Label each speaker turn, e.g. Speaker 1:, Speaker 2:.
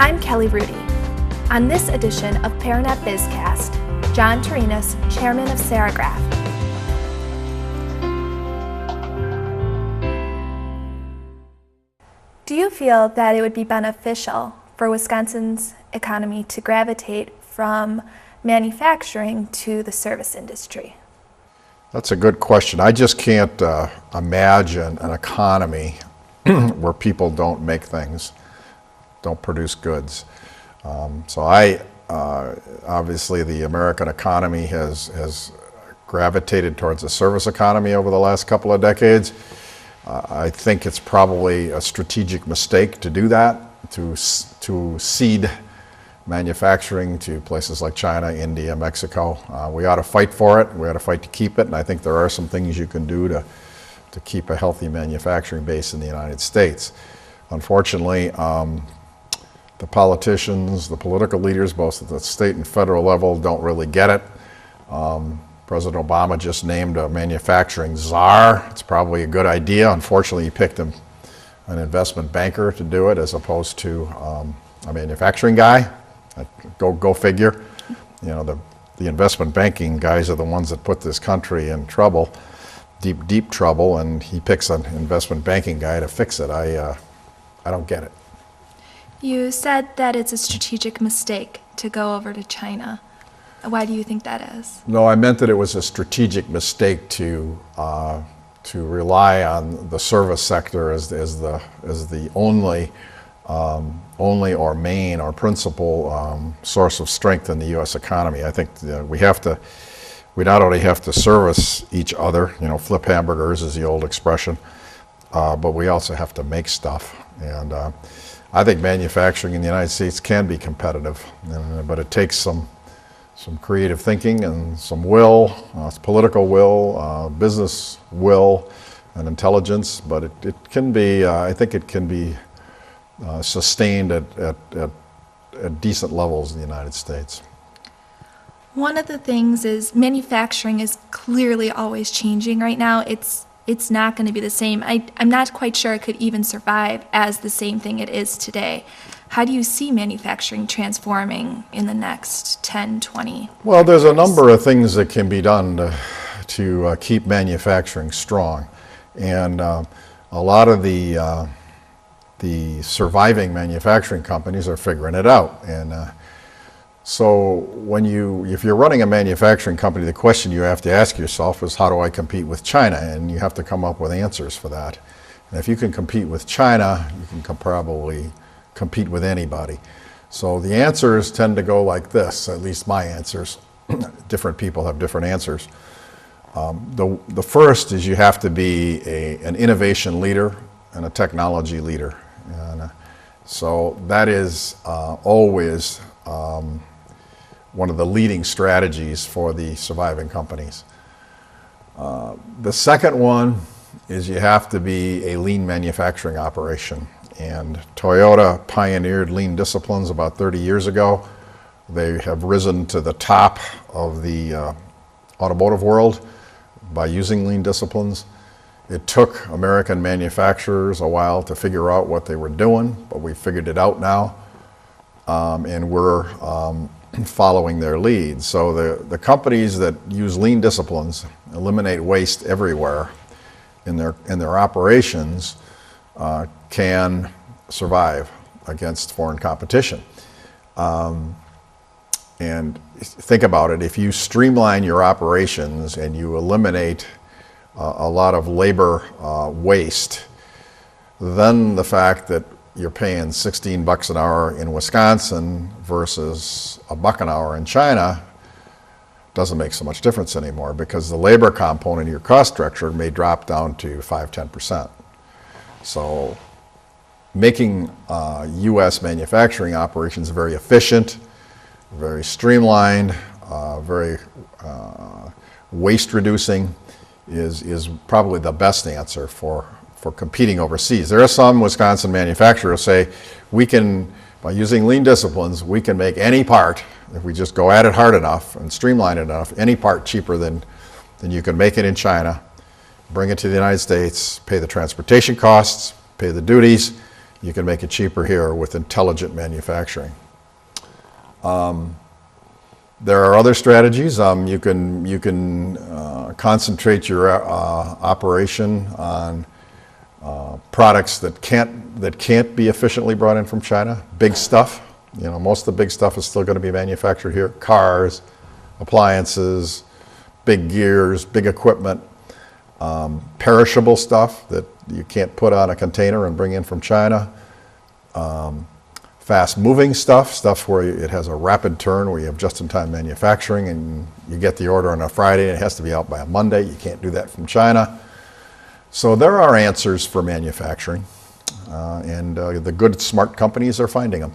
Speaker 1: I'm Kelly Rudy. On this edition of Paranet BizCast, John Torinus, Chairman of Serigraph. Do you feel that it would be beneficial for Wisconsin's economy to gravitate from manufacturing to the service industry?
Speaker 2: That's a good question. I just can't imagine an economy where people don't make things, don't produce goods. Obviously the American economy has gravitated towards a service economy over the last couple of decades. I think it's probably a strategic mistake to do that, to cede manufacturing to places like China, India, Mexico. We ought to fight for it. We ought to fight to keep it, and I think there are some things you can do to keep a healthy manufacturing base in the United States. Unfortunately, the politicians, the political leaders, both at the state and federal level, don't really get it. President Obama just named a manufacturing czar. It's probably a good idea. Unfortunately, he picked an investment banker to do it as opposed to a manufacturing guy. Go figure. You know, the investment banking guys are the ones that put this country in trouble, deep trouble, and he picks an investment banking guy to fix it. I don't get it.
Speaker 1: You said that it's a strategic mistake to go over to China. Why do you think that is?
Speaker 2: No, I meant that it was a strategic mistake to rely on the service sector as the only or main or principal source of strength in the U.S. economy. I think we not only have to service each other, flip hamburgers is the old expression, but we also have to make stuff. And I think manufacturing in the United States can be competitive, but it takes some creative thinking and some will, political will, business will, and intelligence. But it can be, I think it can be sustained at decent levels in the United States.
Speaker 1: One of the things is manufacturing is clearly always changing right now. It's not going to be the same. I'm not quite sure it could even survive as the same thing it is today. How do you see manufacturing transforming in the next 10, 20?
Speaker 2: Well, there's a number of things that can be done to keep manufacturing strong. And a lot of the surviving manufacturing companies are figuring it out. And so if you're running a manufacturing company, the question you have to ask yourself is, how do I compete with China? And you have to come up with answers for that. And if you can compete with China, you can probably compete with anybody. So the answers tend to go like this, at least my answers. Different people have different answers. The first is you have to be an innovation leader and a technology leader. And so that is always one of the leading strategies for the surviving companies. The second one is you have to be a lean manufacturing operation. And Toyota pioneered lean disciplines about 30 years ago. They have risen to the top of the automotive world by using lean disciplines. It took American manufacturers a while to figure out what they were doing, but we figured it out now, and we're following their lead. So the companies that use lean disciplines, eliminate waste everywhere in their operations, can survive against foreign competition. And think about it, if you streamline your operations and you eliminate a lot of labor waste, then the fact that you're paying $16 an hour in Wisconsin versus $1 an hour in China doesn't make so much difference anymore, because the labor component of your cost structure may drop down to 5-10%. So making U.S. manufacturing operations very efficient, very streamlined, very waste reducing is probably the best answer for competing overseas. There are some Wisconsin manufacturers who say by using lean disciplines, we can make any part, if we just go at it hard enough and streamline it enough, any part cheaper than you can make it in China, bring it to the United States, pay the transportation costs, pay the duties, You can make it cheaper here with intelligent manufacturing. There are other strategies. You can concentrate your operation on products that can't be efficiently brought in from China. Big stuff. Most of the big stuff is still going to be manufactured here. Cars, appliances, big gears, big equipment. Perishable stuff that you can't put on a container and bring in from China. Fast-moving stuff where it has a rapid turn, where you have just-in-time manufacturing and you get the order on a Friday and it has to be out by a Monday. You can't do that from China. So there are answers for manufacturing, and the good, smart companies are finding them.